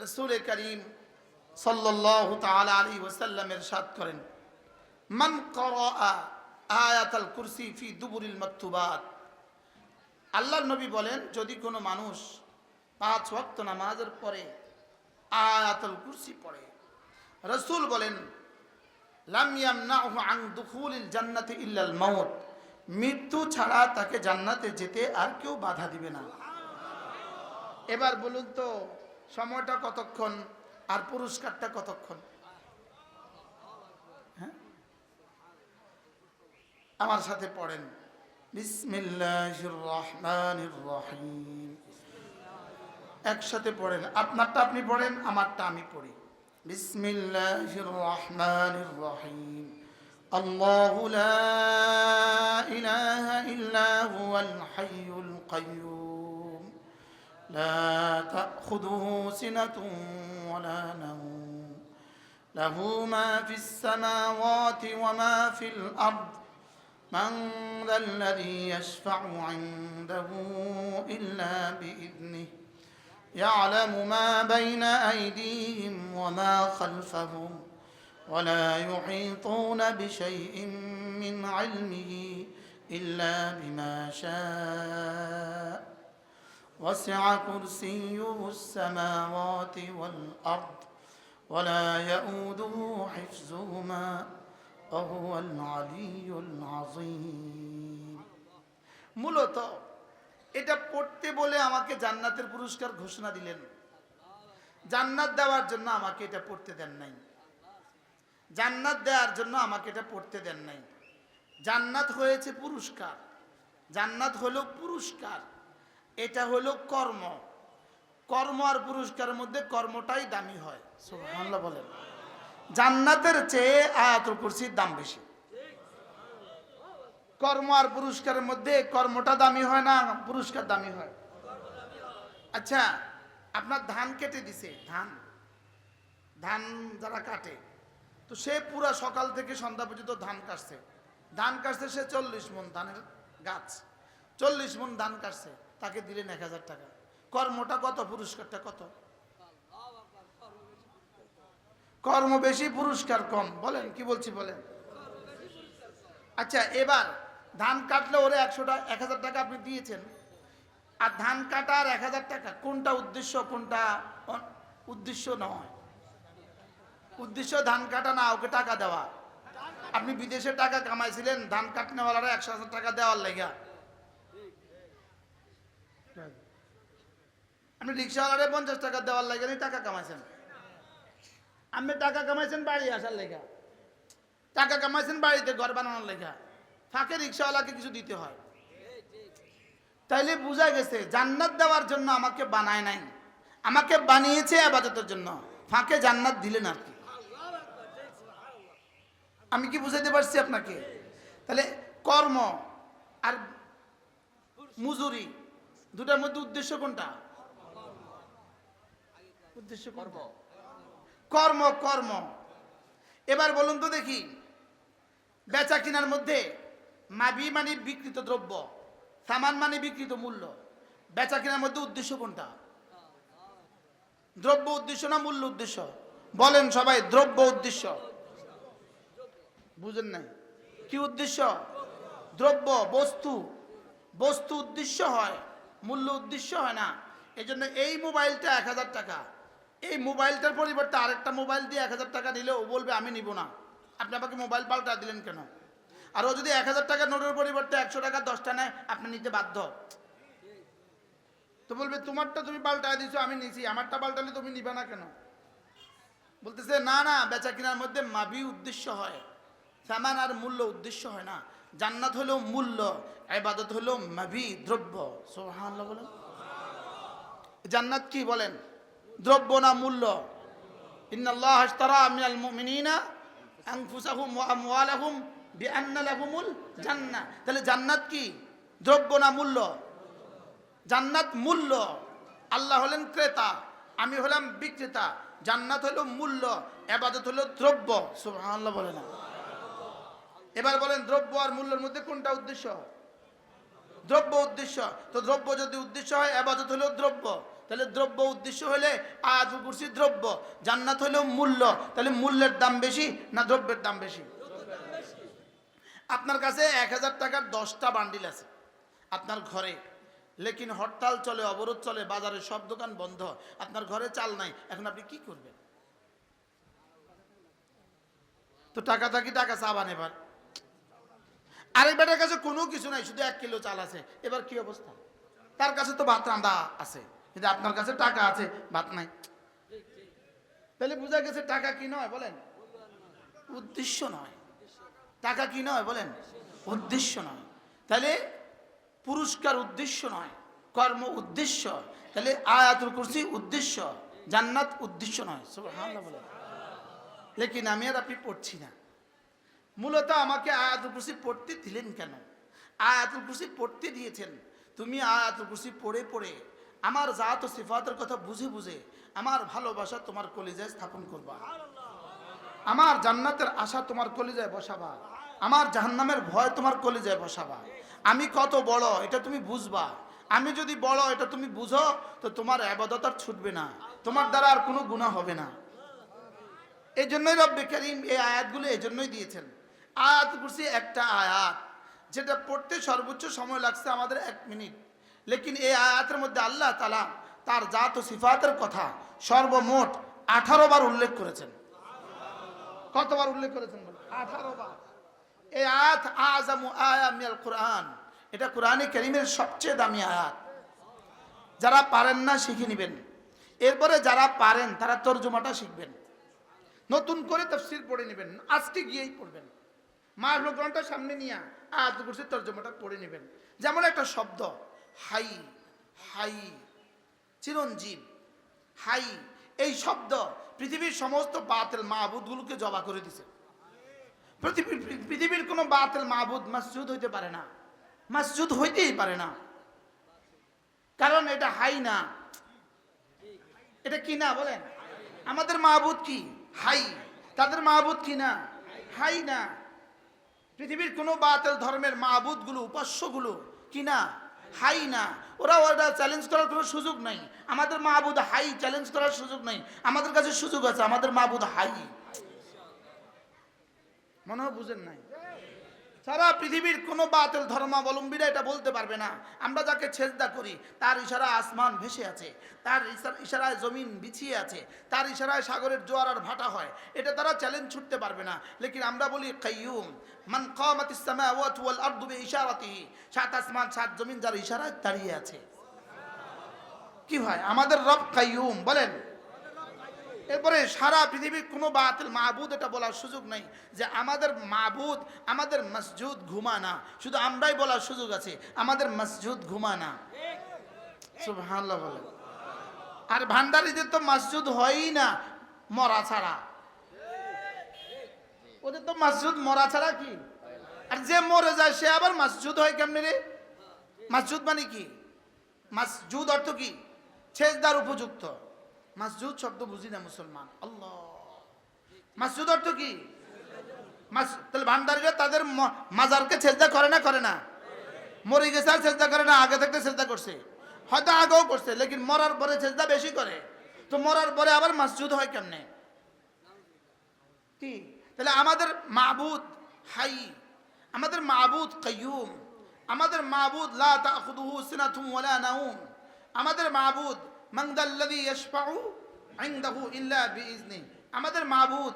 রাসূল করিম সাল্লাল্লাহু তাআলা আলাইহি ওয়াসাল্লাম ইরশাদ করেন, মান ক্বারাআ আয়াতুল কুরসি ফি দুবুরিল মাকতুবাত। আল্লাহর নবী বলেন, যদি কোনো মানুষ 5 ওয়াক্ত নামাজের পরে আয়াতুল কুরসি পড়ে, রাসূল বলেন, লাম ইয়ামনাহু আন দুখুলিল জান্নাতি ইল্লাল মাউত, মৃত্যু ছাড়া তাকে জান্নাতে যেতে আর কেউ বাধা দিবে না। এবার বলুন তো, সময়টা কতক্ষণ আর পুরস্কারটা কতক্ষণ? হ্যাঁ, আমার সাথে পড়েন, বিসমিল্লাহির রহমানির রহিম। একসাথে পড়েন, আপনারটা আপনি পড়েন, আমারটা আমি পড়ি। বিসমিল্লাহির রহমানির রহিম। আল্লাহু লা ইলাহা ইল্লা হুয়াল হাইয়ুল কাইয়্যুম লা তাখুযুহু সিনাতুন ওয়ালা নাওম লাহু মা ফিস সামাওয়াতি ওয়া মা ফিল আরদ মান যাল্লাযী ইয়াশফা'ু 'ইনদাহু ইল্লা বিইذনিহি يعلم ما بين أيديهم وما خلفهم ولا يحيطون بشيء من علمه إلا بما شاء وسع كرسيه السماوات والأرض ولا يؤوده حفظهما وهو العلي العظيم। মূলত এটা পড়তে বলে আমাকে জান্নাতের পুরস্কার ঘোষণা দিলেন, জান্নাত দেওয়ার জন্য আমাকে এটা পড়তে দেন নাই। জান্নাত দেওয়ার জন্য আমাকে এটা পড়তে দেন নাই। জান্নাত হয়েছে পুরস্কার, জান্নাত হলো পুরস্কার, এটা হলো কর্ম। কর্ম আর পুরস্কারের মধ্যে কর্মটাই দামি হয়। সুবহানাল্লাহ বলেন। জান্নাতের চেয়ে আয়াতুল কুরসির দাম বেশি। কর্ম আর পুরস্কারের মধ্যে কর্মটা দামি হয় না, পুরস্কার দামি হয়? আচ্ছা, আপনার ধান কেটে দিছে, ধান যারা কাটে, তো সে পুরা সকাল থেকে সন্ধ্যা পর্যন্ত ধান কাটছে, সে 40 মণ ধানের গাছ, 40 মণ ধান কাটছে, তাকে দিলেন 1000 টাকা। কর্মটা কত, পুরস্কারটা কত? কর্ম বেশি, পুরস্কার কম। বলেন, কি বলছি বলেন। আচ্ছা, এবার ধান কাটলে ওরে 1000 টাকা আপনি দিয়েছেন, আর ধান কাটার 1000 টাকা, কোনটা উদ্দেশ্য, কোনটা উদ্দেশ্য নয়? উদ্দেশ্য ধান কাটা না, ওকে টাকা দেওয়া। আপনি বিদেশে টাকা কামাইছিলেন ধান কাটনেওয়ালারা 100,000 টাকা দেওয়ার লেগা। আপনি রিক্সাওয়ালারে 50 টাকা দেওয়ার লেগে টাকা কামাইছেন। আপনি টাকা কামাইছেন বাড়ি আসার লেগা, টাকা কামাইছেন বাড়িতে ঘর বানানোর লেগা, ফাঁকে রিক্সাওয়ালাকে কিছু দিতে হয়। তাইলে বোঝা গেছে জান্নাত দেওয়ার জন্য আমাকে বানায় নাই, আমাকে বানিয়েছে ইবাদতের জন্য। ফাঁকে জান্নাত দিলেন আর কি। আমি কি বুঝাইতে পারছি আপনাকে? তাহলে কর্ম আর মজুরি দুটার মধ্যে উদ্দেশ্য কোনটা? উদ্দেশ্য কর্ম, কর্ম কর্ম। এবার বলুন তো দেখি, বেচা কিনার মধ্যে মাবি মানে বিকৃত দ্রব্য, সামান মানে বিকৃত মূল্য, বেচা কেনার মধ্যে উদ্দেশ্য কোনটা? দ্রব্য উদ্দেশ্য না মূল্য উদ্দেশ্য? বলেন সবাই, দ্রব্য উদ্দেশ্য। বুঝেন নাই? কি উদ্দেশ্য? দ্রব্য, বস্তু, বস্তু উদ্দেশ্য হয়, মূল্য উদ্দেশ্য হয় না। এই জন্য এই মোবাইলটা 1000 টাকা, এই মোবাইলটার পরিবর্তে আরেকটা মোবাইল দিয়ে 1000 টাকা নিলে ও বলবে আমি নিব না, আপনি আমাকে মোবাইল পাল্টা দিলেন কেন? আর ও যদি 1000 টাকা নোটের পরিবর্তে 100 টাকা 10টা নেয়, আপনি নিতে বাধ্য। তো বলবে তোমারটা তুমি পাল্টা দিছো, আমি নিছি, আমারটা পাল্টালে তুমি নিবা না কেন? বলতেছে না না, বেচা কিনার মধ্যে মাবি উদ্দেশ্য হয়, সামান আর মূল্য উদ্দেশ্য হয় না। জান্নাত হলো মূল্য, ইবাদত হলো মাবি, দ্রব্য। সুবহানাল্লাহ বলেন। জান্নাত কি বলেন, দ্রব্য না মূল্য? ইন্নাল্লাহ আশতারা মিনাল মুমিনিনা আনফুসাহুম ওয়া আমওয়ালাহুম বিআন্না লাহুমুল জান্নাহ। তাহলে জান্নাত কি, দ্রব্য না মূল্য? জান্নাত মূল্য। আল্লাহ হলেন ক্রেতা, আমি হলাম বিক্রেতা। জান্নাত হলো মূল্য, ইবাদত হলো দ্রব্য। সুবহানাল্লাহ বলেন। এবার বলেন, দ্রব্য আর মূল্যের মধ্যে কোনটা উদ্দেশ্য? দ্রব্য উদ্দেশ্য। তো দ্রব্য যদি উদ্দেশ্য হয়, ইবাদত হলো দ্রব্য, তাহলে দ্রব্য উদ্দেশ্য হলে আয়াতুল কুরসি দ্রব্য, জান্নাত হলেও মূল্য, তাহলে মূল্যের দাম বেশি না দ্রব্যের দাম বেশি? আপনার কাছে 1000 টাকার 10টা বান্ডিল আছে আপনার ঘরে, লেকিন হরতাল চলে, অবরোধ চলে, বাজারের সব দোকান বন্ধ, আপনার ঘরে চাল নাই, এখন আপনি কি করবেন? তো টাকা থাকি টাকা চাবান। এবার আরেক বেটার কাছে কোনো কিছু নাই, শুধু 1 কিলো চাল আছে, এবার কি অবস্থা? তার কাছে তো ভাত রান্না আছে, কিন্তু আপনার কাছে টাকা আছে, ভাত নাই। তাহলে বোঝা গেছে টাকা কি নয় বলেন? উদ্দেশ্য নয়। টাকা কি নয় বলেন? উদ্দেশ্য নয়। তাহলে পুরস্কার উদ্দেশ্য নয়, কর্ম উদ্দেশ্য। তাহলে আয়াতুল কুরসি উদ্দেশ্য, জান্নাত উদ্দেশ্য নয়। সুবহানাল্লাহ বলেন। লেকিন আমি আর আপনি পড়ছি না। মূলত আমাকে আয়াতুল কুরসি পড়তে দিলেন কেন? আয়াতুল কুরসি পড়তে দিয়েছেন তুমি আয়াতুল কুরসি পড়ে পড়ে আমার জাত ও সিফাতের কথা বুঝে বুঝে আমার ভালোবাসা তোমার কলিজায় স্থাপন করবা, আমার জান্নাতের আশা তোমার কলিজায় বসাবা, আমার জাহান্নামের ভয় তোমার কলিজায় বসাবা। আমি কত বড় এটা তুমি বুঝবা। আমি যদি বড় এটা তুমি বুঝো, তো তোমার ইবাদত আর ছুটবে না, তোমার দ্বারা আর কোনো গুনাহ হবে না। এই জন্যই রব্বে কারীম এই আয়াতগুলো এই জন্যই দিয়েছেন। আয়াতুল কুরসি একটা আয়াত, যেটা পড়তে সর্বোচ্চ সময় লাগছে আমাদের 1 মিনিট, লেকিন এই আয়াতের মধ্যে আল্লাহ তাআলা তার জাত ও সিফাতের কথা সর্বমোট 18 বার উল্লেখ করেছেন। কতবার উল্লেখ করেছেন বলেন? 18 বার। এই আয়াত আযামু আয়া মিনাল কুরআন, এটা কোরআনে কারীমের সবচেয়ে দামি আয়াত। যারা পারেন না শিখে নেবেন, এরপরে যারা পারেন তারা তরজমাটা শিখবেন, নতুন করে তাফসীর পড়ে নেবেন, আজকে গিয়েই পড়বেন, মাহফিল গ্রন্থের সামনে নিয়ে আয়াতুল কুরসির তরজমাটা পড়ে নেবেন। যেমন একটা শব্দ হাই, হাই চিরঞ্জীব, হাই, এই শব্দ পৃথিবীর সমস্ত বাতিল মাবুদগুলোকে জবা করে দিছে। পৃথিবীর কোনো বাতিল মাবুদ মাসজুদ হইতে পারে না, মাসজুদ হইতেই পারে না, কারণ এটা হাই না। এটা কি না বলেন? আমাদের মাবুদ কি? হাই। তাদের মাবুদ কি না? হাই না। পৃথিবীর কোনো বাতিল ধর্মের মাবুদগুলো, উপাস্যগুলো কি না? হাই না। ওরা চ্যালেঞ্জ করার কোনো সুযোগ নাই। আমাদের মাবুদ হাই, চ্যালেঞ্জ করার সুযোগ নাই। আমাদের কাছে সুযোগ আছে, আমাদের মাবুদ হাই। মনে হয় বুঝেন নাই? সারা পৃথিবীর কোনো বাতিল ধর্মাবলম্বীরা এটা বলতে পারবে না আমরা যাকে সেজদা করি তার ইশারা আসমান ভেসে আছে, তার ইশারায় জমিন বিছিয়ে আছে, তার ইশারায় সাগরের জোয়ার আর ভাটা হয়, এটা তারা চ্যালেঞ্জ ছুটতে পারবে না। লেকিন আমরা বলি কাইয়ুম, মান কামাতিস সামাওয়াতু ওয়াল আরদু বিইশারাতিহি, 7 আসমান 7 জমিন যার ইশারায় দাঁড়িয়ে আছে। কি হয়? আমাদের রব কাইয়ুম বলেন। এরপরে সারা পৃথিবীর কোনো বাতিল মাবুদ এটা বলার সুযোগ নাই যে আমাদের মাবুদ, আমাদের মসজিদ ঘুমা না। শুধু আমরাই বলার সুযোগ আছে আমাদের মসজিদ ঘুমা না। সুবহানাল্লাহ বলেন। আর ভান্ডারীদের তো মসজিদ হয়ই না মরা ছাড়া, ওদের তো মসজিদ মরা ছাড়া কি। আর যে মরে যায় সে আবার মসজিদ হয় কেমনে রে? মসজিদ মানে কি? মসজিদ অর্থ কি? সেজদার উপযুক্ত। মসজিদ শব্দ বুঝি না মুসলমান। আল্লাহ, মসজিদ অর্থ কি? তাহলে ভান্ডারীরা তাদের মাজারকে সেজদা করে না? করে না? মরে গেছে আর সেজদা করে না? আগে থেকে সেজদা করছে, হয়তো আগেও করছে, লেকিন মরার পরে সেজদা বেশি করে। তো মরার পরে আবার মসজিদ হয় কেমনে? কি? তাহলে আমাদের মাবুদ হাই, আমাদের মাবুদ কাইয়ুম, আমাদের মাবুদ লা তাখুদুহু সিনাতুন ওয়ালা নাউম, আমাদের মাবুদ মান যাল্লাযী ইয়াশফাউ ইনদাহু ইল্লা বিইজনি, আমাদের মাবুদ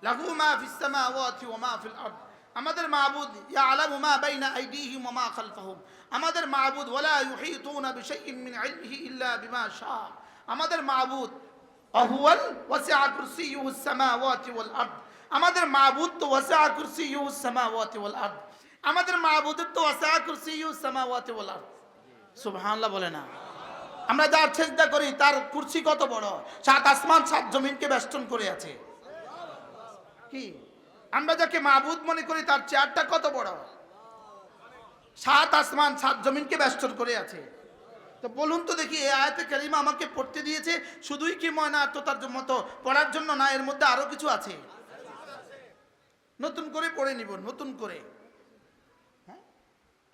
লাহু মা ফিস সামাওয়াতি ওয়া মা ফিল আরদ, আমাদের মাবুদ ইয়ালামু মা বাইনা আইদিহিম ওয়া মা খালফাহুম, আমাদের মাবুদ ওয়ালা ইউহিতুনা বিশাইইন মিন ইলমিহি ইল্লা বিমা শা, আমাদের মাবুদ আহুয়াল ওয়াসিআ কুরসিয়ুহুস সামাওয়াতি ওয়াল আরদ, আমাদের মাবুদ তো ওয়াসিআ কুরসিয়ুহুস সামাওয়াতি ওয়াল আরদ, আমাদের মাবুদের তো ওয়াসিআ কুরসিয়ুহুস সামাওয়াতি ওয়াল আরদ। সুবহানাল্লাহ বলে না? আমরা যার সেজদা করি তার কুরসি কত বড়, 7 আসমান 7 জমিনকে বেষ্টন করে আছে। কি? আমরা যাকে মাবুদ মনে করি তার চেয়ারটা কত বড়, 7 আসমান 7 জমিনকে বেষ্টন করে আছে। তো বলুন তো দেখি, এই আয়াতে কারিমা আমাকে পড়তে দিয়েছে শুধুই কি ময়নাত্মতার মতো পড়ার জন্য না, এর মধ্যে আরো কিছু আছে? নতুন করে পড়ে নিব, নতুন করে। হ্যাঁ,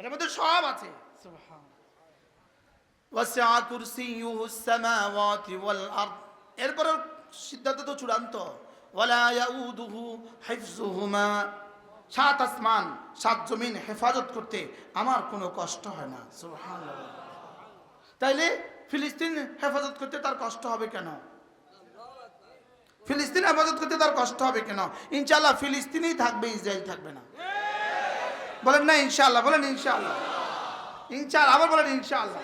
এর মধ্যে সব আছে। সুবহানাল্লাহ। ওয়াসিআ কুরসিয়ুহুস সামাওয়াতি ওয়াল আরদ। এরপর সিদ্ধান্ত তো চূড়ান্ত, ওয়ালা ইয়াউদুহু হিফযুহুমা। সাত আসমান সাত জমিন হেফাজত করতে আমার কোনো কষ্ট হয় না। সুবহানাল্লাহ। তাইলে ফিলিস্তিন হেফাজত করতে তার কষ্ট হবে কেন? ফিলিস্তিন হেফাজত করতে তার কষ্ট হবে কেন? ইনশাআল্লাহ ফিলিস্তিনই থাকবে, ইসরায়েল থাকবে না। বলেন না ইনশাআল্লাহ, বলেন ইনশাআল্লাহ। ইনশাআল্লাহ, আবার বলেন ইনশাআল্লাহ।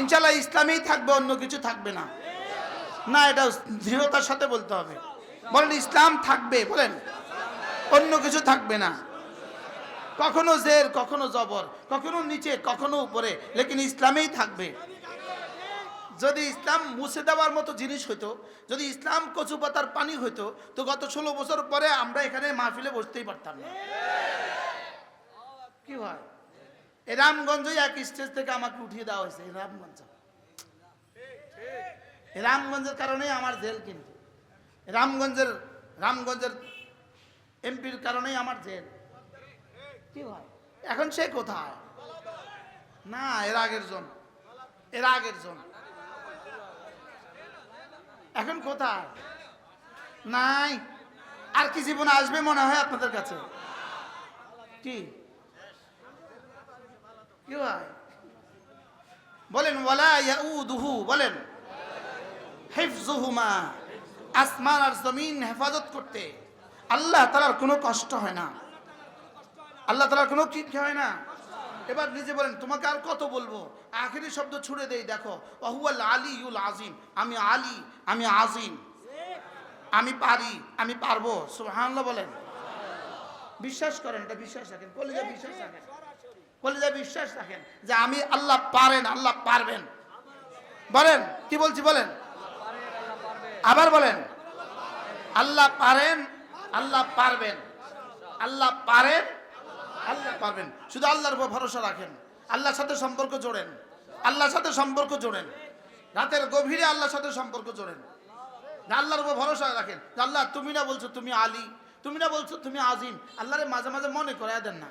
ইনশাআল্লাহ ইসলামই থাকবে, অন্য কিছু থাকবে না। না, এটা দৃঢ়তার সাথে বলতে হবে। বলেন ইসলাম থাকবে, বলেন অন্য কিছু থাকবে না। কখনো জের, কখনো জবর, কখনো নিচে, কখনো উপরে, লেকিন ইসলামেই থাকবে। যদি ইসলাম মুছে দেওয়ার মতো জিনিস হইতো, যদি ইসলাম কচু পাতার পানি হইতো, তো গত 16 বছর পরে আমরা এখানে মাহফিলে বসতেই পারতাম না। কি হয়, এই রামগঞ্জে এক স্টেজ থেকে আমাকে উঠিয়ে দেওয়া হয়েছে। রামগঞ্জের কারণেই আমার জেল, কিন্তু রামগঞ্জের এমপির কারণেই আমার জেল। কি হয়, এখন সে কোথায়? না, এর আগের জন এখন কোথায়? নাই। আর কি জীবনে আসবে মনে হয় আপনাদের কাছে? কি কি হয়, বলেন ওয়ালা ইয়াউদুহু, বলেন হিফযুহুমা। আসমান আর জমিন হেফাজত করতে আল্লাহ তাআলার কোনো কষ্ট হয় না। আল্লাহ তাআলার কোনো কি হয় না। এবার নিজে বলেন, তোমাকে আর কত বলবো? আখেরি শব্দ ছুড়ে দেই, দেখো, ওয়াহুয়াল আলিয়ুল আযীম। আমি আলী, আমি আযীম, আমি পারি, আমি পারবো। সুবহানাল্লাহ বলেন। বিশ্বাস করেন, এটা বিশ্বাস রাখেন, কলিজায় বিশ্বাস রাখেন, কলিজায় বিশ্বাস রাখেন যে আমি আল্লাহ পারেন, আল্লাহ পারবেন। বলেন কি বলছি, বলেন আবার বলেন, আল্লাহ পারেন, আল্লাহ পারবেন, আল্লাহ পারেন, আল্লাহ পারবেন। শুধু আল্লাহর উপর ভরসা রাখেন, আল্লাহর সাথে সম্পর্ক জোড়েন, আল্লাহর সাথে সম্পর্ক জোড়েন, রাতের গভীরে আল্লাহর সাথে সম্পর্ক জোড়েন। আল্লাহর উপর ভরসা রাখেন, আল্লাহ তুমি না বলছো তুমি আলী, তুমি না বলছো তুমি আজিম। আল্লাহরে মাঝে মাঝে মনে করায় দেন না।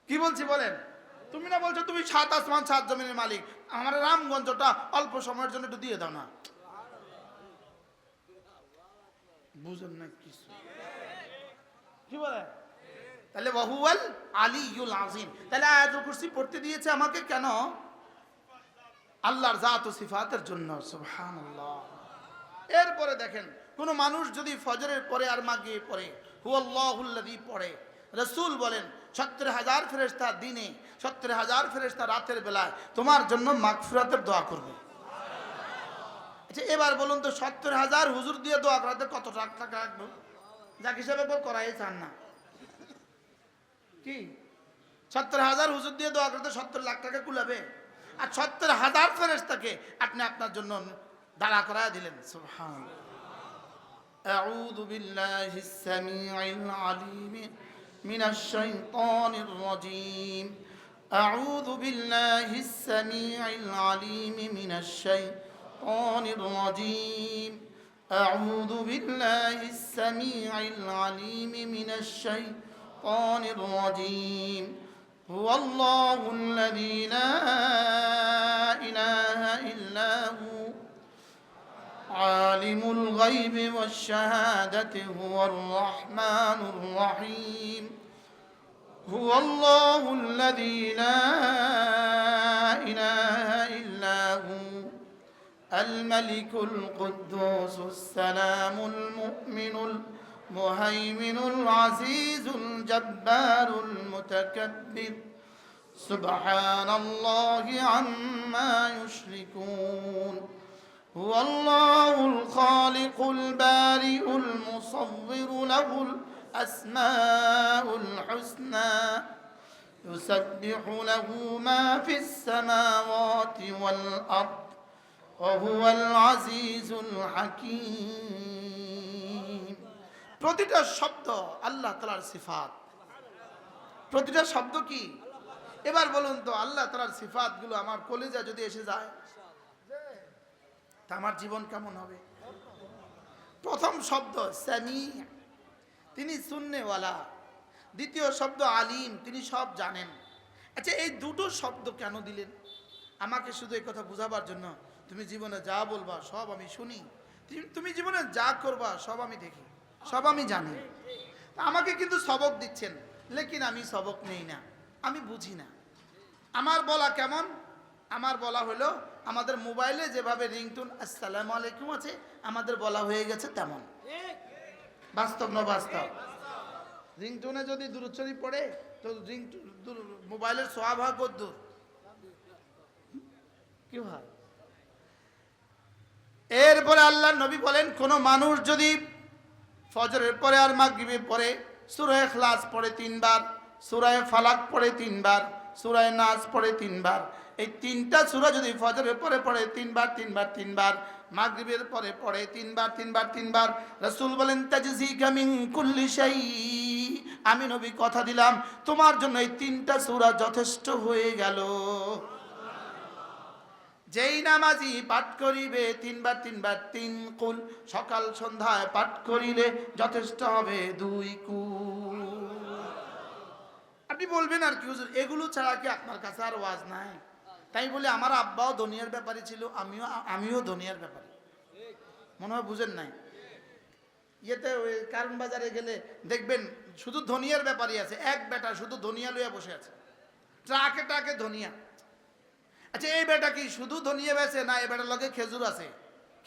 কি বলছি বলেন, তুমি না বলছো তুমি সাত আসমান সাত জমিনের মালিক, আমার রামগঞ্জটা অল্প সময়ের জন্য একটু দিয়ে দাও না। বুঝেন না কিছু? কি বলে? তাহলে ওয়াহুয়াল আলিয়ুল আযীম। তাহলে আয়াতুল কুরসি পড়তে দিয়েছে আমাকে কেন? আল্লাহর জাত ও সিফাতের জন্য। সুবহানাল্লাহ। এরপরে দেখেন, কোন মানুষ যদি ফজরের পরে আর মাগরিবে পড়ে হুয়াল্লাহুল্লাযী পড়ে, রাসূল বলেন ৭০,০০০ ফেরেশতা দিনে, ৭০,০০০ ফেরেশতা রাতের বেলায় তোমার জন্য মাগফিরাতের দোয়া করবে। আচ্ছা এবার বলুন তো, ৭০,০০০ হুজুর দিয়ে দোয়া করাতে কত টাকা রাখবো? যাক হিসাবে করাই চান না। কি ৭০,০০০ হুজুর দিয়ে দোয়া করতে ৭০ লাখ টাকা কুলাবে? আর ৭০,০০০ ফেরেশতাকে আপনি আপনার জন্য দাঁড়া করায় দিলেন। সুবহানাল্লাহ। আউযু বিল্লাহিস সামিউল আলিম মিনাশ শাইতানির রাজীম। আউযু বিল্লাহিস সামিউল আলিম মিনাশ শাইতানির রাজীম। আউযু বিল্লাহিস সামিউল আলিম মিনাশ শাইতানির রাজীম। هو الله الذي لا إله إلا هو عالم الغيب والشهادة هو الرحمن الرحيم. هو الله الذي لا إله إلا هو الملك القدوس السلام المؤمن المهيمن العزيز الجبار المتكبر سبحان الله عما يشركون. هو الله الخالق البارئ المصور له الأسماء الحسنى يسبح له ما في السماوات والأرض وهو العزيز الحكيم. প্রতিটা শব্দ আল্লাহ তাআলার সিফাত। প্রতিটা শব্দ কি? এবার বলুন তো, আল্লাহ তাআলার সিফাতগুলো আমার কলিজা যদি এসে যায়, তা আমার জীবন কেমন হবে? প্রথম শব্দ সামি, তিনি শুননেওয়ালা। দ্বিতীয় শব্দ আলিম, তিনি সব জানেন। আচ্ছা, এই দুটো শব্দ কেন দিলেন? আমাকে শুধু এই কথা বোঝাবার জন্য। তুমি জীবনে যা বলবা সব আমি শুনি, তুমি জীবনে যা করবা সব আমি দেখি, সব আমি জানি। আমাকে কিন্তু সবক দিচ্ছেন, লেকিন আমি সবক নেই না, আমি বুঝি না। আমার বলা কেমন? আমার বলা হলো আমাদের মোবাইলে যেভাবে রিংটোন আসসালামু আলাইকুম আছে, আমাদের বলা হয়ে গেছে তেমন। বাস্তব না বাস্তব? রিংটোনে যদি দুরূদ শরীফ পড়ে তো মোবাইলের সোয়াব হয় কদ্দুর, কি হয়? এরপরে আল্লাহ নবী বলেন, কোন মানুষ যদি ফজরের পরে আর মাগরিবের পরে সূরা ইখলাস পড়ে 3 বার, সূরা ফালাক পড়ে 3 বার, সূরা নাস পড়ে 3 বার, এই 3টা সূরা যদি ফজরের পরে পড়ে 3 বার 3 বার 3 বার, মাগরিবের পরে পড়ে 3 বার 3 বার 3 বার, রাসূল বলেন তাজজিকা মিন কুল্লি শাই, আমি নবী কথা দিলাম তোমার জন্য এই 3টা সূরা যথেষ্ট হয়ে গেল। যেই নামাজি পাঠ করিবে 3 বার 3 বার 3 কুল, সকাল সন্ধ্যায় পাঠ করিলে যথেষ্ট হবে 2 কুল। আপনি বলবেন আর কি হুজুর, এগুলো ছাড়া কি আপনার কাছে আর ওয়াজ নাই? তাই বলে আমার আব্বাও দুনিয়ার ব্যাপারী ছিল, আমিও দুনিয়ার ব্যাপারী, মনে হয় বুঝেন নাই। ইয়েতে ওই কারণ বাজারে গেলে দেখবেন শুধু ধনিয়ার ব্যাপারী আছে, এক বেটা শুধু ধনিয়া লইয়া বসে আছে, ট্রাকে ট্রাকে ধনিয়া। আচ্ছা, এই বেটা কি শুধু ধনিয়া বেচে? না, এই বেটার লগে খেজুর আছে,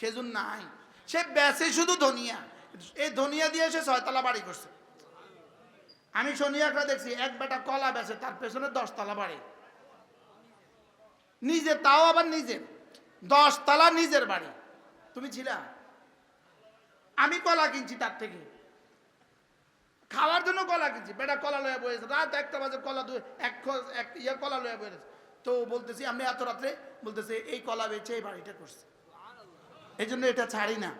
খেজুর নাই, সে বেচে শুধু ধনিয়া। এই ধনিয়া দিয়ে সে 6 তলা বাড়ি করছে। আমি শনিয়াটা দেখছি এক বেটা কলা বেচে, তার পেছনে 10 তলা বাড়ি, নিজে, তাও আবার নিজের 10 তলা নিজের বাড়ি। তুমি ছিলা? আমি কলা কিনছি তার থেকে, খাওয়ার জন্য কলা কিনছি, বেটা কলা লয়ে বসেছে, রাত 1টা বাজে কলা এক কলা লয়ে বসেছে। তো বলতেছি আমি এত রাত্রে, বলতেছে এই কলা বেচে এই বাড়িটা করছে, এই জন্য এটা ছাড়ি না।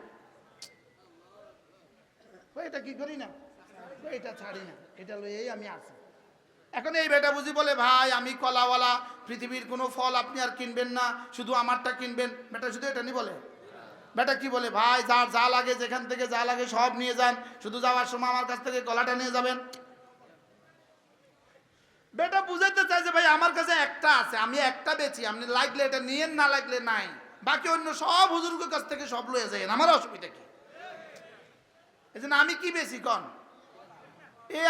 এটা কি করি না, এটা ছাড়ি না, এটা লইয়েই আমি আছি। এখন এই বেটা বুঝি বলে, ভাই আমি কলাওয়ালা, পৃথিবীর কোনো ফল আপনি আর কিনবেন না, শুধু আমারটা কিনবেন। বেটা শুধু এটা নি বলে? বেটা কি বলে, ভাই যার যা লাগে, যেখান থেকে যা লাগে সব নিয়ে যান, শুধু যাওয়ার সময় আমার কাছ থেকে কলাটা নিয়ে যাবেন। বেটা বুঝাতে চাই যে ভাই আমার কাছে একটা আছে, আমি একটা বেচি, আপনি লাগলে এটা নিয়েন, না লাগলে নাই, বাকি অন্য সব হুজুরের কাছ থেকে সব লয়ে যাবেন, আমার অসুবিধা কি? এই জন্য আমি কি বেশি কন,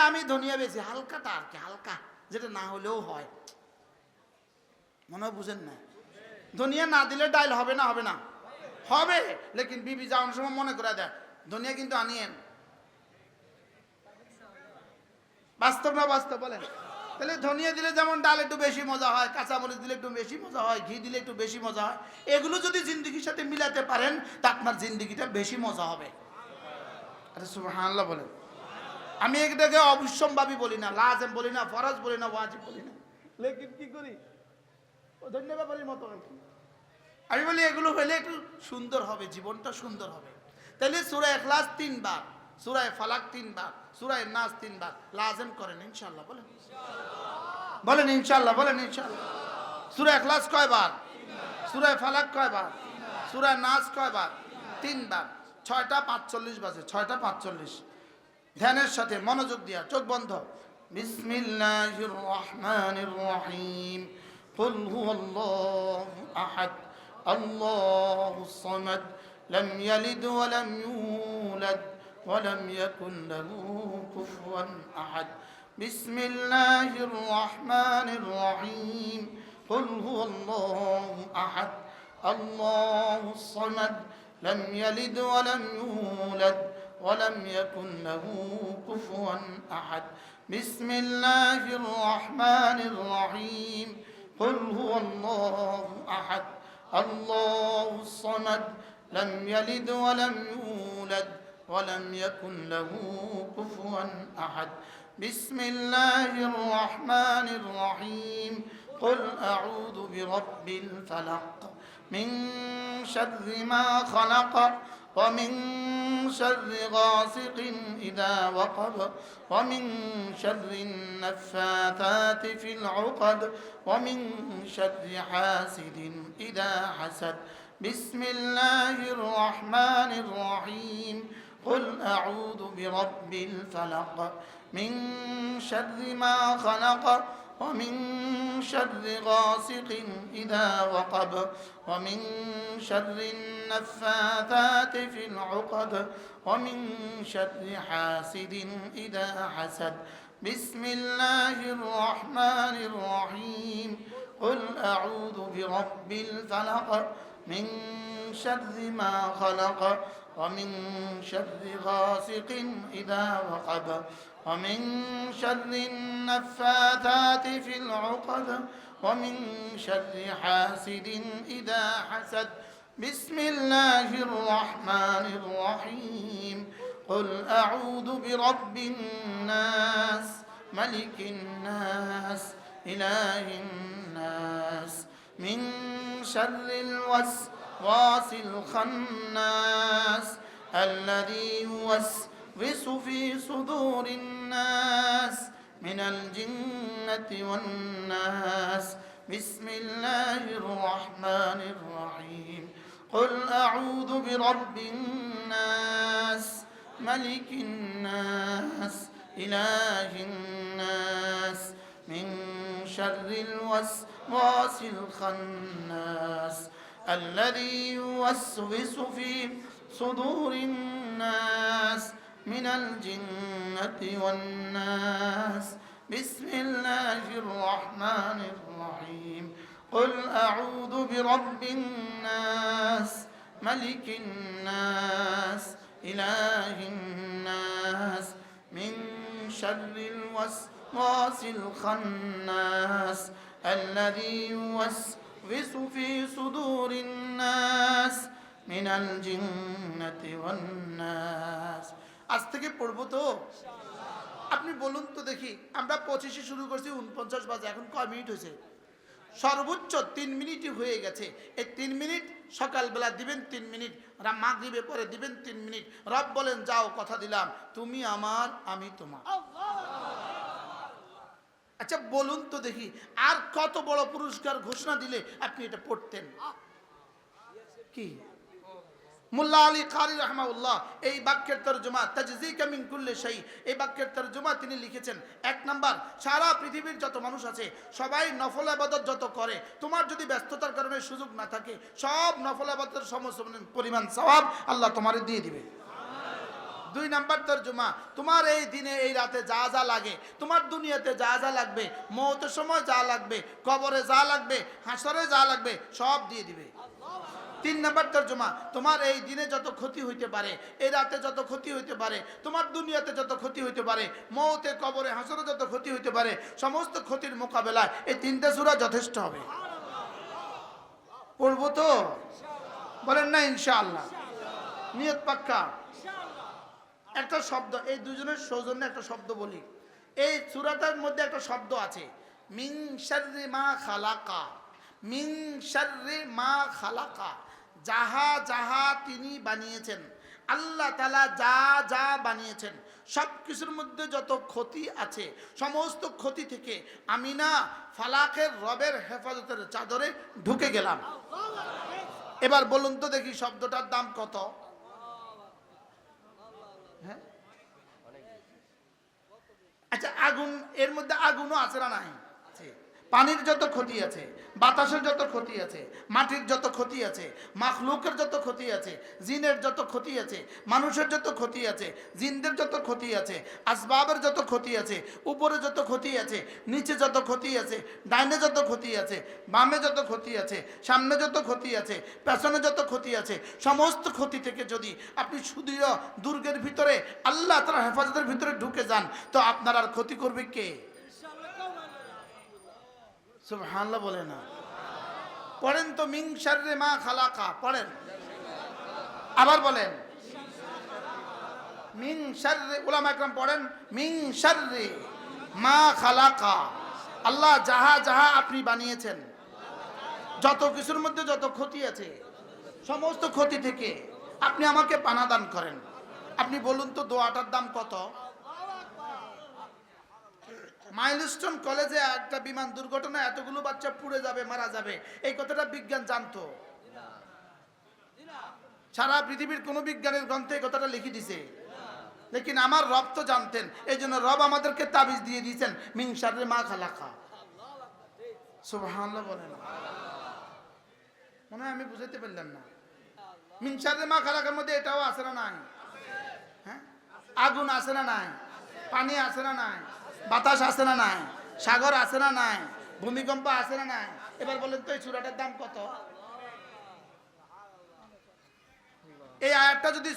আমি ধনিয়া বেশি হালকাটা আর কি, হালকা, যেটা না হলেও হয়, মনে হয় বুঝেন না। ধনিয়া না দিলে ডাইল হবে না? হবে না? হবে, লেকিন বিবি যাওয়ার সময় মনে করে দেয় ধনিয়া কিন্তু আনিয়েন। বাস্তব না বাস্তব বলেন? তাহলে ধনিয়া দিলে যেমন ডাল একটু বেশি মজা হয়, কাঁচামরিচ দিলে একটু বেশি মজা হয়, ঘি দিলে একটু বেশি মজা হয়, এগুলো যদি জিন্দগির সাথে মিলাতে পারেন তা আপনার জিন্দগিটা বেশি মজা হবে। আরে সুবহানাল্লাহ বলেন। আমি এটাকে অবশ্যম্ভাবী বলি না, লাজেম বলি না, ফরজ বলি না, ওয়াজিব বলি না, লেকিন কি করি ও ধন্য ব্যাপারীর মতো আর কি। আমি বলি এগুলো হলে একটু সুন্দর হবে, জীবনটা সুন্দর হবে। তাহলে সূরা ইখলাস 3 বার, সূরা ফালাক 3 বার, সূরা নাস 3 বার লাজেম করেন ইনশাআল্লাহ। বলেন বলেন ইনশাআল্লাহ, বলেন ইনশাআল্লাহ। সূরা ইখলাস কয় বার? সূরা ফালাক কয় বার? সূরা নাস কয় বার? 3 বার। 6টা 45 বাজে, 6টা 45। ধ্যানের সাথে মনোযোগ দিয়া, চোখ বন্ধ। বিসমিল্লাহির রহমানির রহিম। কুল হুয়াল্লাহু আহাদ, আল্লাহুস সামাদ, লাম ইয়ালিদ ওয়া লাম ইউলাদ ওয়া লাম ইয়াকুন লাহু কুফুয়ান আহাদ। বিসমিল্লাহির রহমানির রহিম। কুল হুয়াল্লাহু আহাদ, আল্লাহুস সামাদ, লাম ইয়ালিদ ওয়া লাম ইউলাদ ولم يكن له كفوا أحد. بسم الله الرحمن الرحيم. قل هو الله أحد, الله الصمد, لم يلد ولم يولد ولم يكن له كفوا أحد. بسم الله الرحمن الرحيم. قل أعوذ برب الفلق من شر ما خلق ومن شر غاسق إذا وقب ومن شر النفاثات في العقد ومن شر حاسد إذا حسد. بسم الله الرحمن الرحيم. قل أعوذ برب الفلق من شر ما خلق ومن شر غاسق إذا وقب ومن شر النفاثات في العقد ومن شر حاسد إذا حسد بسم الله الرحمن الرحيم قل أعوذ برب الفلق من شر ما خلق ومن شر غاسق إذا وقب ومن شر النفاثات في العقد ومن شر حاسد إذا حسد بسم الله الرحمن الرحيم قل أعوذ برب الناس ملك الناس إله الناس من شر الوسواس الخناس الذي يوسوس في صدور الناس من الجنة والناس بسم الله الرحمن الرحيم قل أعوذ برب الناس ملك الناس إله الناس من شر الوسواس الخناس الذي يوسوس في صدور الناس من الجنة والناس بسم الله الرحمن الرحيم قل أعوذ برب الناس ملك الناس إله الناس من شر الوسواس الخناس الذي يوسوس في صدور الناس من الجنة والناس আজ থেকে পড়বো তো আপনি বলুন তো দেখি আমরা 25 শুরু করছি 49 বাজে এখন কয় মিনিট হয়েছে সর্বোচ্চ 3 মিনিটই হয়ে গেছে এই 3 মিনিট সকালবেলা দিবেন 3 মিনিট মাগরিবে পরে দিবেন 3 মিনিট রব বলেন যাও কথা দিলাম তুমি আমার আমি তোমার আচ্ছা বলুন তো দেখি আর কত বড় পুরস্কার ঘোষণা দিলে আপনি এটা পড়তেন কি মুল্লা আলী কারি রাহমাহুল্লাহ এই বাক্যের তরজমা তাজযীকা মিন কুল্লি শাই এই বাক্যের তরজমা তিনি লিখেছেন এক নাম্বার সারা পৃথিবীর যত মানুষ আছে সবাই নফল ইবাদত যত করে তোমার যদি ব্যস্ততার কারণে সুযোগ না থাকে সব নফল ইবাদতের সমস্ত পরিমাণ সওয়াব আল্লাহ তোমারে দিয়ে দিবে দুই নাম্বার তরজমা তোমার এই দিনে এই রাতে যা যা লাগে তোমার দুনিয়াতে যা যা লাগবে মওতের সময় যা লাগবে কবরে যা লাগবে হাসরে যা লাগবে সব দিয়ে দিবে তিন নাম্বার তরজমা তোমার এই দিনে যত ক্ষতি হইতে পারে এই রাতে যত ক্ষতি হইতে পারে তোমার দুনিয়াতে যত ক্ষতি হইতে পারে মওতে কবরে হাসরে যত ক্ষতি হইতে পারে সমস্ত ক্ষতির মোকাবেলায় এই তিনটা সূরা যথেষ্ট হবে পড়বো তো বলেন না ইনশাআল্লাহ নিয়ত পাক্কা একটা শব্দ এই দুজনের সৌজন্যে একটা শব্দ বলি এই সূরাটার মধ্যে একটা শব্দ আছে মিন শাররি মা খালাকা মিন শাররি মা খালাকা যাহা যাহা তিনি বানিয়েছেন আল্লাহ তাআলা যা যা বানিয়েছেন সব কিছুর মধ্যে যত ক্ষতি আছে সমস্ত ক্ষতি থেকে আমি না ফালাকের রবের হেফাজতের চাদরে ঢুকে গেলাম এবার বলুন তো দেখি শব্দটার দাম কত হ্যাঁ আচ্ছা আগুন এর মধ্যে আগুনও আছে না নাই পানির যত ক্ষতি আছে বাতাসের যত ক্ষতি আছে মাটির যত ক্ষতি আছে মাখলুকের যত ক্ষতি আছে জিনের যত ক্ষতি আছে মানুষের যত ক্ষতি আছে জিনদের যত ক্ষতি আছে আসবাবের যত ক্ষতি আছে উপরে যত ক্ষতি আছে নিচে যত ক্ষতি আছে ডাইনে যত ক্ষতি আছে বামে যত ক্ষতি আছে সামনে যত ক্ষতি আছে পেছনে যত ক্ষতি আছে সমস্ত ক্ষতি থেকে যদি আপনি সুদৃঢ় দুর্গের ভিতরে আল্লাহ তাআলার হেফাজতের ভিতরে ঢুকে যান তো আপনার আর ক্ষতি করবে কে সুবহানাল্লাহ বলে না পড়েন তো মিন শাররি মা খালাকা পড়েন আবার বলেন মিন শাররি উলামা একরাম পড়েন মিন শাররি মা খালাকা আল্লাহ যাহা যাহা আপনি বানিয়েছেন যত কিছুর মধ্যে যত ক্ষতি আছে সমস্ত ক্ষতি থেকে আপনি আমাকে পানা দান করেন আপনি বলুন তো দোয়াটার দাম কত মাইলস্টোন কলেজে একটা বিমান দুর্ঘটনা এতগুলো বাচ্চা পুড়ে যাবে মারা যাবে এই কথাটা বিজ্ঞান জানতো সারা পৃথিবীর কোন বিজ্ঞানের গ্রন্থে এই কথাটা লিখে দিছে লেকিন আমার রব তো জানতেন এই জন্য রব আমাদেরকে তাবিজ দিয়ে দিয়েছেন মিন শাররি মা খালাকা সুবহানাল্লাহ বলেন। মনে হয় আমি বুঝাইতে পারলাম না। মিন শাররি মা খালাকের মধ্যে এটাও আছে না নাই? হ্যাঁ, আগুন আছে না নাই? পানি আছে না নাই? বাতাস আছে না নাই? সাগর আছে না নাই? ভূমিকম্প আছে না নাই? এবার বলেন তো এই সূরাটার দাম কত? এই আয়াতটা যদি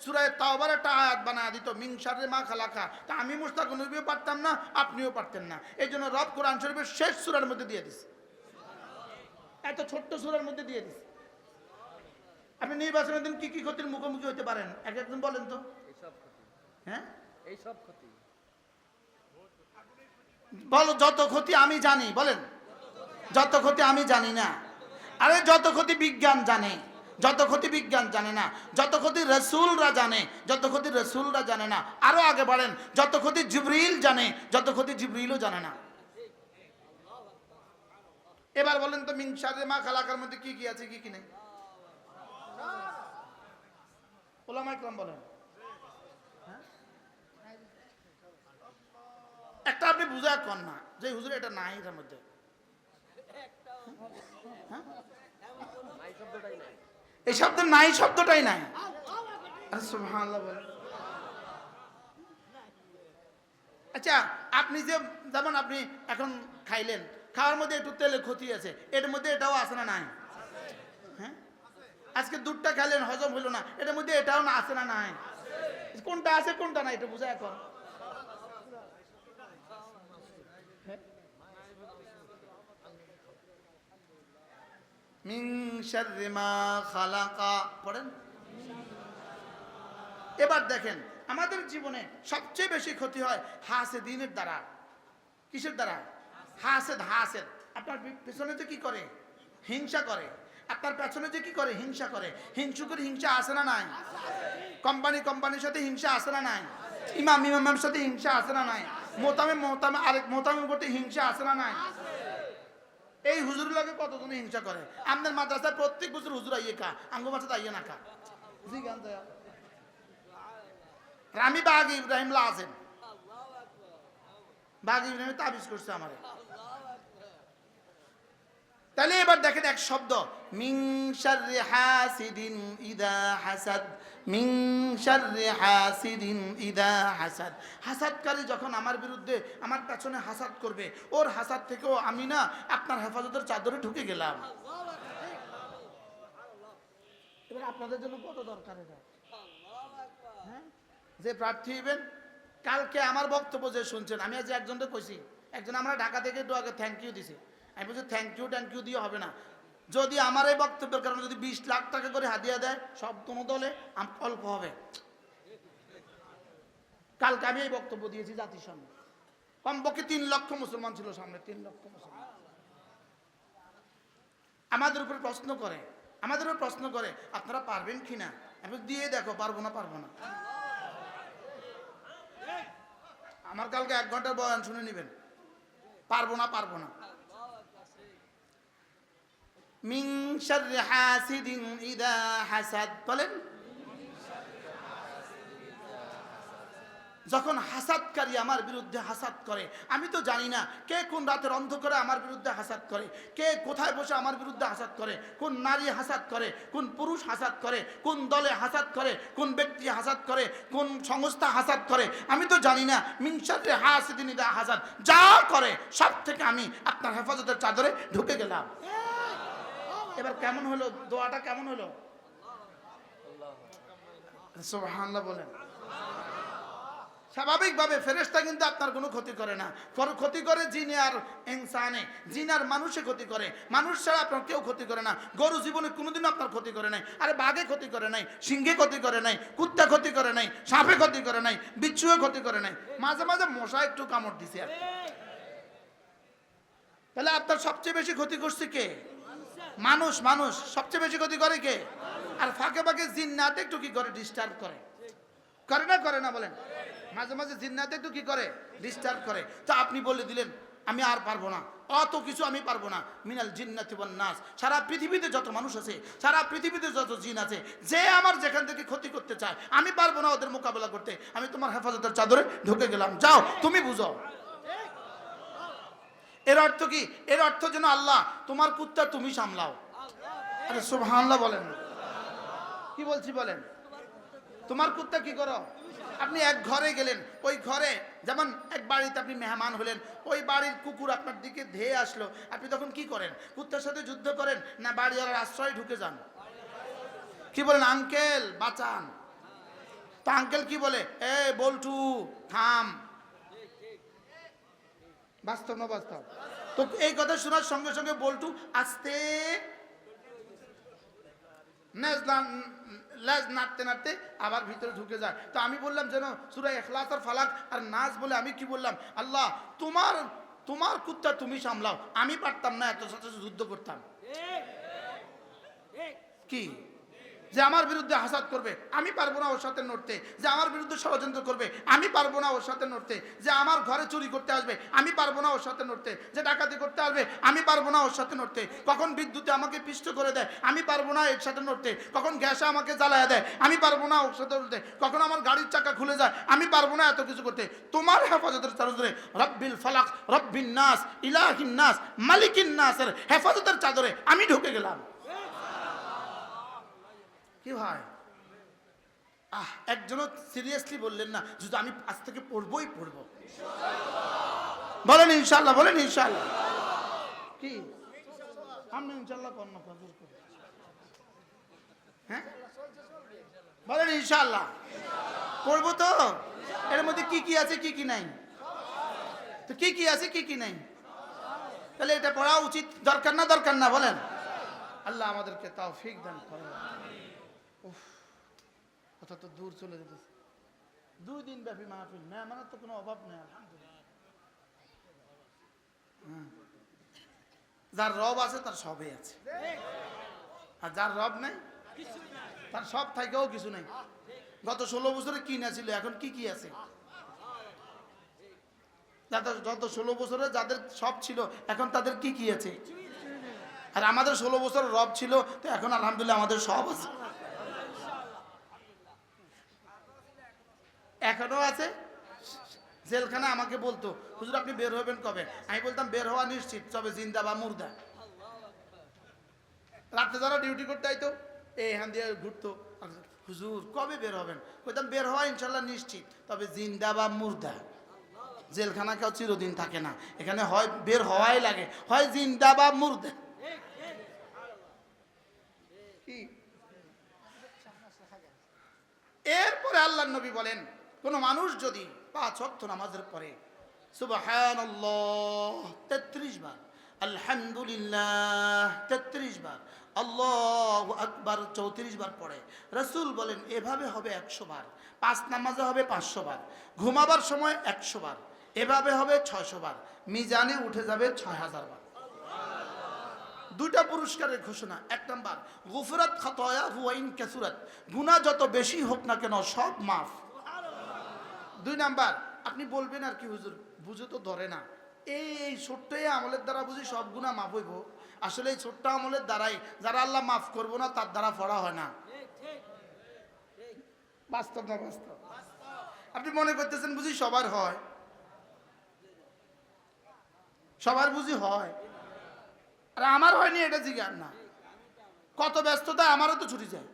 সূরায়ে তাওবার একটা আয়াত বানায় দিত, মিন শাররি মা খালাকা, তা আমি মুস্তাক নবীও পারতাম না, আপনিও পারতেন না। এই জন্য রব কোরআন শরীফের শেষ সূরার মধ্যে দিয়ে দিছে, এত ছোট্ট সূরার মধ্যে দিয়ে দিছে। আপনি নির্বাচনের দিন কি কি ক্ষতির মুখোমুখি হতে পারেন এক একজন বলেন তো? হ্যাঁ, এইসব ক্ষতি বলো যত ক্ষতি আমি জানি, বলেন যত ক্ষতি আমি জানি না। আরে যত ক্ষতি বিজ্ঞান জানে, যত ক্ষতি বিজ্ঞান জানে না, যত ক্ষতি রাসূলরা জানে, যত ক্ষতি রাসূলরা জানে না। আরো আগে বাড়েন, যত ক্ষতি জিবরিল জানে, যত ক্ষতি জিবরিলও জানে না। এবার বলেন তো মিন শাররি মা খালাকার মধ্যে কি কি আছে, কি কি নেই? ওলামা ইকরাম বলেন। হ্যাঁ? একটা আপনি বুঝা কর না যে হুজুর এটা নাই এর মধ্যে। হ্যাঁ? নাই শব্দটাই নাই। এই শব্দ নাই শব্দটাই নাই। আরে সুবহানাল্লাহ বলেন। আচ্ছা, আপনি যে যেমন আপনি এখন খাইলেন, খাওয়ার মধ্যে একটু তেলের ক্ষতি আছে, এর মধ্যে এটাও আছে না নাই? হ্যাঁ, আজকে দুধটা খাইলেন হজম হলো না, এটার মধ্যে এটাও না আছে না নাই? কোনটা আছে কোনটা নাই এটা বুঝা এখন। মিন শাররি মা খালাকা পড়েন। এবার দেখেন আমাদের জীবনে সবচেয়ে বেশি ক্ষতি হয় হাসেদিনের দ্বারা। কিসের দ্বারা? হাসেদ। হাসেদ আপনার পেছনে যে কি করে? হিংসা করে। আপনার পেছনে যে কি করে? হিংসা করে। হিংসুকের হিংসা আছে না নাই? কোম্পানির সাথে হিংসা আছে না নাই? ইমামের সাথে হিংসা আছে না নাই? মোতামে আরেক মোতামের প্রতি হিংসা আছে না নাই? এই হুজুর লাগে কতজন হিংসা করে। আমাদের মাদ্রাসায় প্রত্যেক বছর হুজুর আইয়ে কা, আঙ্গু মাদ্রাসা আইয়ে না কা। জি গান দেয়া রামি বাগি ইব্রাহিম লাজেন, বাগি ইব্রাহিম তাবিজ করছে আমারে। তাহলে এবার দেখেন এক শব্দ, মিন শাররি হাসিদিন ইদা হাসাদ। মিন শাররি হাসিদিন ইদা হাসাদ। হাসাদকারী যখন আমার বিরুদ্ধে আমার পেছনে হাসাদ করবে, ওর হাসাদ থেকেও আমি না আপনার হেফাজতের চাদরে ঢুকে গেলাম। এবার আপনাদের জন্য কত দরকার এটা? হ্যাঁ, যে প্রার্থী হইবেন, কালকে আমার বক্তব্য যে শুনছেন, আমি আজ একজনকে কইছি, একজন আমরা ঢাকা থেকে একটু আগে থ্যাংক ইউ দিছি। আমি বলছি থ্যাংক ইউ দিয়ে হবে না। যদি আমার এই বক্তব্যের কারণে যদি 20 লাখ টাকা করে হাদিয়া দেয় সব কোনো দলে অল্প হবে। কালকে আমি এই বক্তব্য দিয়েছি জাতির সামনে, কমপক্ষে 3 লক্ষ মুসলমান ছিল সামনে, 3 লক্ষ মুসলমান আমাদের উপর প্রশ্ন করে আপনারা পারবেন কিনা। আমি দিয়ে দেখো, পারবো না। আমার কালকে 1 ঘন্টার বয়ান শুনে নেবেন, পারবো না। মিন শাররি হাসিদিন ইদা হাসাদ বলেন। যখন হাসাদকারী আমার বিরুদ্ধে হাসাদ করে, আমি তো জানি না কে কোন রাতের অন্ধকারে আমার বিরুদ্ধে হাসাদ করে, কে কোথায় বসে আমার বিরুদ্ধে হাসাদ করে, কোন নারী হাসাদ করে, কোন পুরুষ হাসাদ করে, কোন দলে হাসাদ করে, কোন ব্যক্তি হাসাদ করে, কোন সংস্থা হাসাদ করে, আমি তো জানি না। মিন শাররি হাসিদিন ইদা হাসাদ যা করে সব থেকে আমি আপনার হেফাজতের চাদরে ঢুকে গেলাম। এবার কেমন হলো দোয়াটা? কেমন হলো? সুবহানাল্লাহ বলেন। স্বাভাবিকভাবে ফেরেশতা কিন্তু আপনার কোনো ক্ষতি করে না, ক্ষতি করে জিনে আর ইনসানে। জিন আর মানুষে ক্ষতি করে, মানুষ ছাড়া আপনার কেউ ক্ষতি করে না। গরু জীবনে কোনোদিনও আপনার ক্ষতি করে নাই। আরে বাঘে ক্ষতি করে নাই, সিংহে ক্ষতি করে নাই, কুত্তা ক্ষতি করে নাই, সাপে ক্ষতি করে নাই, বিচ্ছুয়ে ক্ষতি করে নাই, মাঝে মাঝে মশা একটু কামড় দিছে আর। তাহলে আপনার সবচেয়ে বেশি ক্ষতি করছে কে? মানুষ সবচেয়ে বেশি ক্ষতি করে কে? আর ফাঁকে জিন্নাত একটু কি করে? ডিস্টার্ব করে না বলেন? মাঝে মাঝে জিন্নাত একটু কি করে? ডিস্টার্ব করে। তো আপনি বলে দিলেন আমি আর পারবো না, অত কিছু আমি পারবো না। মিনাল জিন্নাতি ওয়ান নাস, সারা পৃথিবীতে যত মানুষ আছে, সারা পৃথিবীতে যত জিন আছে, যে আমার যেখান থেকে ক্ষতি করতে চায়, আমি পারবো না ওদের মোকাবেলা করতে। আমি তোমার হেফাজতের চাদরে ঢুকে গেলাম, যাও তুমি বুঝো। এর অর্থ কি? এর অর্থ যেন আল্লাহ তোমার কুত্তা তুমি সামলাও। আরে সুবহানাল্লাহ বলেন। কি বলছি বলেন? তোমার কুত্তা কি করো? আপনি এক ঘরে গেলেন, ওই ঘরে যেমন এক বাড়িতে আপনি মেহমান হলেন, ওই বাড়ির কুকুর আপনার দিকে ধেয়ে আসলো, আপনি তখন কি করেন? কুত্তার সাথে যুদ্ধ করেন না বাড়িওয়ালার আশ্রয় ঢুকে যান? কি বলেন? আঙ্কেল বাঁচান। তা আঙ্কেল কি বলে? এ বল্টু থাম। বাস্তব না বাস্তব? তো এই কথা শোনার সঙ্গে সঙ্গে বল্টু আস্তে লেজ নাড়তে নাড়তে আবার ভিতরে ঢুকে যায়। তো আমি বললাম যেন সূরা ইখলাস আর ফালাক আর নাস বলে আমি কি বললাম? আল্লাহ তোমার কুত্তা তুমি সামলাও। আমি পারতাম না এত সাথে যুদ্ধ করতাম। কি যে আমার বিরুদ্ধে হাসাদ করবে, আমি পারবো না ওর সাথে নড়তে। যে আমার বিরুদ্ধে ষড়যন্ত্র করবে, আমি পারবো না ওর সাথে নড়তে। যে আমার ঘরে চুরি করতে আসবে, আমি পারবো না ওর সাথে নড়তে। যে ডাকাতি করতে আসবে, আমি পারবো না ওর সাথে নড়তে। কখন বিদ্যুতে আমাকে পিষ্ট করে দেয়, আমি পারবো না এর সাথে নড়তে। কখন গ্যাসে আমাকে জ্বালায় দেয়, আমি পারবো না ওর সাথে নড়তে। কখন আমার গাড়ির চাকা খুলে যায়, আমি পারবো না এত কিছু করতে। তোমার হেফাজতের চাদরে, রব্বিল ফালাক রব্বিন নাস ইলাহিন নাস মালিকিন নাসের হেফাজতের চাদরে আমি ঢুকে গেলাম। কি ভাই? একজনও সিরিয়াসলি বললেন না যদি আমি আজ থেকে পড়বই পড়বো। বলেন ইনশাআল্লাহ, বলেন ইনশাআল্লাহ। কি আপনি ইনশাআল্লাহ করেন না? হ্যাঁ বলেন ইনশাআল্লাহ পড়বো। তো এর মধ্যে কি কি আছে কি কি নাই? তো কি কি আছে কি কি নাই? তাহলে এটা পড়া উচিত, দরকার না দরকার না? বলেন। আল্লাহ আমাদেরকে তৌফিক দান করেন। কথা তো দূর চলে যেতেছে। 2 দিন ব্যাপী মাহফিল, মেহমানের তো কোনো অভাব নেই আলহামদুলিল্লাহ। যার রব আছে তার সবই আছে, আর যার রব নেই তার সব থাকেও কিছু নেই। গত 16 বছরে কি না ছিল, এখন কি কি আছে? গত 16 বছরে যাদের সব ছিল এখন তাদের কি কি আছে? আর আমাদের 16 বছর রব ছিল, তো এখন আলহামদুলিল্লাহ আমাদের সব আছে, এখনো আছে। জেলখানা আমাকে বলতো হুজুর আপনি বের হবেন কবে? আমি বলতাম বের হওয়া নিশ্চিত, তবে জিন্দা বা মুর্দা। রাতে যারা ডিউটি করতে আইতো এখান দিয়ে ঘুরতো, হুজুর কবে বের হবেন? বলতাম বের হওয়া ইনশাল্লাহ নিশ্চিত, তবে জিন্দা বা মুর্দা। জেলখানা কেউ চিরদিন থাকে না, এখানে হয় বের হওয়াই লাগে, হয় জিন্দা বা মুর্দা। কি এরপরে আল্লাহর নবী বলেন কোন মানুষ যদি 5 ওয়াক্ত নামাজের পরে সুবহানাল্লাহ 33 বার, আলহামদুলিল্লাহ 33 বার, আল্লাহু আকবার 34 বার পড়ে, রাসূল বলেন এভাবে হবে 100 বার। 5 নামাজে হবে 500 বার, ঘুমাবার সময় 100 বার, এভাবে হবে 600 বার, মিজানে উঠে যাবে 6000 বার। 2টা পুরস্কারের ঘোষণা। 1 নাম্বার গুফরাত খাতায়া ওয়া ইন কাসুরাত, গুনাহ যত বেশি হোক না কেন সব মাফ। 2 নাম্বার আপনি বলবেন আর কি হুজুর বুঝে তো ধরে না, এই ছোট্ট আমলের দ্বারা বুঝি সব গুনাহ মাফ হইব? আসলে এই ছোট্ট আমলের দ্বারাই যারা আল্লাহ মাফ করবো না তার দ্বারা পড়া হয় না। বাস্তব না বাস্তব? আপনি মনে করতেছেন বুঝি সবার হয়, সবার বুঝি হয়, আর আমার হয়নি এটা জিজ্ঞাসা না। কত ব্যস্ততা, আমারও তো ছুটি যায়,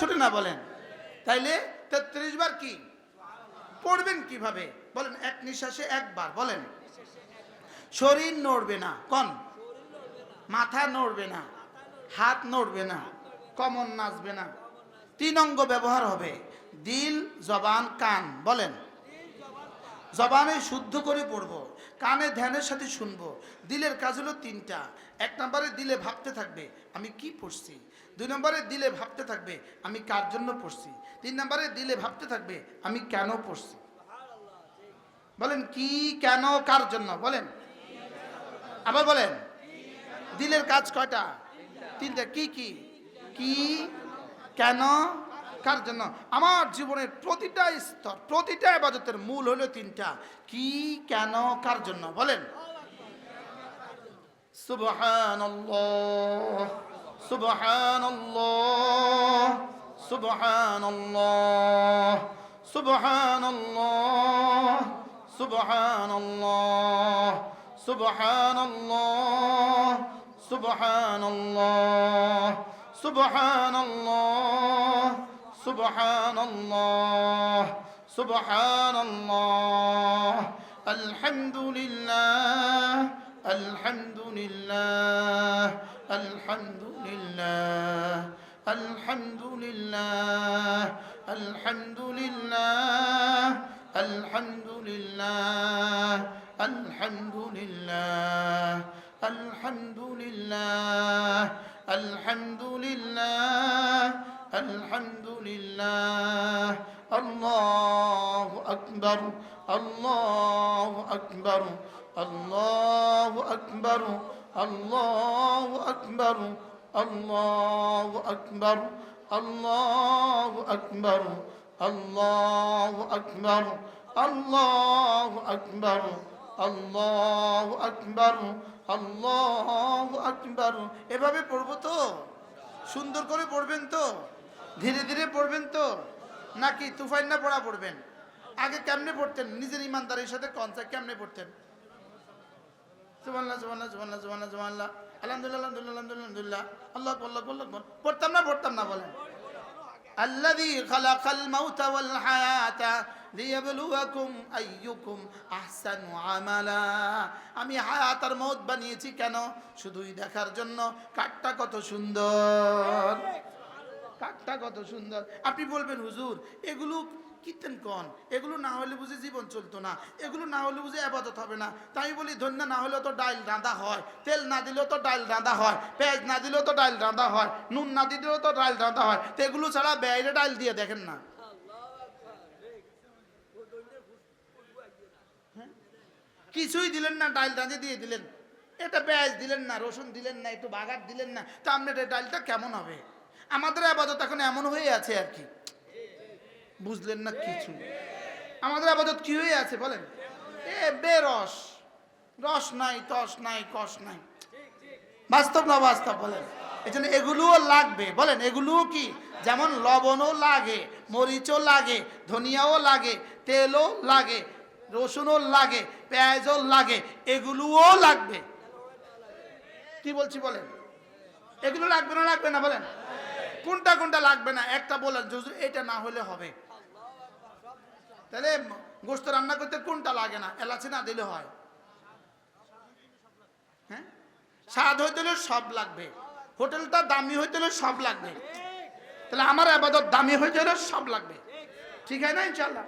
ছুটি না বলেন? তাইলে 33 বার কি পড়বেন কিভাবে বলেন? এক নিঃশ্বাসে একবার বলেন। শরীর নড়বে না, কোন মাথা নড়বে না, হাত নড়বে না, কমর নাচবে না। 3 অঙ্গ ব্যবহার হবে, দিল জবান কান। বলেন জবানে শুদ্ধ করে পড়বো, কানে ধ্যানের সাথে শুনবো। দিলের কাজ হলো 3টা। 1 নম্বরে দিলে ভাবতে থাকবে আমি কি পড়ছি। 2 নম্বরে দিলে ভাবতে থাকবে আমি কার জন্য পড়ছি। 3 নম্বরে দিলে ভাবতে থাকবে আমি কেন পড়ছি। বলেন কি, কেন, কার জন্য? বলেন আবার বলেন। দিলের কাজ কয়টা? 3টা। কি কি কি, কেন, কার জন্য। আমার জীবনের প্রতিটা স্তর, প্রতিটা ইবাদতের মূল হলো 3টা, কি, কেন, কার জন্য। বলেন সুবহানাল্লাহ সুবহানাল্লাহ সুবহানাল্লাহ সুবহানাল্লাহ সুবহানাল্লাহ সুবহানাল্লাহ সুবহানাল্লাহ সুবহানাল্লাহ সুবহানাল্লাহ সুবহানাল্লাহ আলহামদুলিল্লাহ আলহামদুলিল্লাহ আলহামদুলিল্লাহ আলহামদুলিল্লাহ আলহামদুলিল্লাহ আলহামদুলিল্লাহ আলহামদুলিল্লাহ আলহামদুলিল্লাহ আলহামদুলিল্লাহ আলহামদুলিল্লাহ আল্লাহু আকবার আল্লাহু আকবার আল্লাহু আকবার আল্লাহু আকবার আল্লাহু আকবার আল্লাহু আকবার আল্লাহু আকবার আল্লাহু আকবার আল্লাহু আকবার আল্লাহু আকবার। এভাবে পড়বো তো? সুন্দর করে পড়বেন তো? ধীরে ধীরে পড়বেন তো? নাকি তুফাইন্না পড়া পড়বেন? আগে কেমনে পড়তেন? নিজের ইমানদারের সাথে কনসেপ্ট কেমনে পড়তেন? সুবহানাল্লাহ সুবহানাল্লাহ সুবহানাল্লাহ সুবহানাল্লাহ সুবহানাল্লাহ আলহামদুলিল্লাহ আলহামদুলিল্লাহ আলহামদুলিল্লাহ আল্লাহু আকবার আল্লাহু আকবার। পড়তাম না বলেন? আল্লাযী খালাকাল মাউতা ওয়াল হায়াতা লিয়াবলুয়াকুম আইয়ুকুম আহসানু আমালা। আমি হায়াত আর মউত বানিয়েছি কেন? শুধুই দেখার জন্য কাঠটা কত সুন্দর, কাঠটা কত সুন্দর। আপনি বলবেন হুজুর এগুলো কীর্তন কন, এগুলো না হলে বুঝে জীবন চলতো না, এগুলো না হলে বুঝে আবাদত হবে না। তাই বলি ধন্য না হলেও তো ডাইল রাঁধা হয়, তেল না দিলেও তো ডাইল রাঁধা হয়, পেঁয়াজ না দিলেও তো ডাইল রাঁধা হয়, নুন না দিলেও তো ডাইল রাঁধা হয়। তো এগুলো ছাড়া বাইরে ডাইল দিয়ে দেখেন না, কিছুই দিলেন না, ডাইল রাঁধে দিয়ে দিলেন। এটা পেঁয়াজ দিলেন না, রসুন দিলেন না, একটু বাগার দিলেন না, তা আপনার ডাইলটা কেমন হবে? আমাদের আবাদত এখন এমন হয়ে আছে আর কি, বুঝলেন না কিছু? আমাদের আবাদত কি হয়ে আছে বলেন? এ বেরস, রস নাই, তস নাই, কষ নাই। বাস্তব না বাস্তব বলেন? এই জন্য এগুলোও লাগবে বলেন। এগুলোও কি? যেমন লবণও লাগে, মরিচও লাগে, ধনিয়াও লাগে, তেলও লাগে, রসুনও লাগে, পেঁয়াজও লাগে, এগুলোও লাগবে। কি বলছি বলেন? এগুলো লাগবে না লাগবে না বলেন? কোনটা কোনটা লাগবে না একটা বলেন, এটা না হলে হবে। তাহলে গোশত রান্না করতে কোনটা লাগে না? এলাচি না দিলে হয়? হ্যাঁ, স্বাদ হইতে হলে সব লাগবে। হোটেলটা দামি হইতে হলে সব লাগবে। তাহলে আমার আবাদত দামি হইতে হলে সব লাগবে। ঠিক আছে না ইনশাআল্লাহ?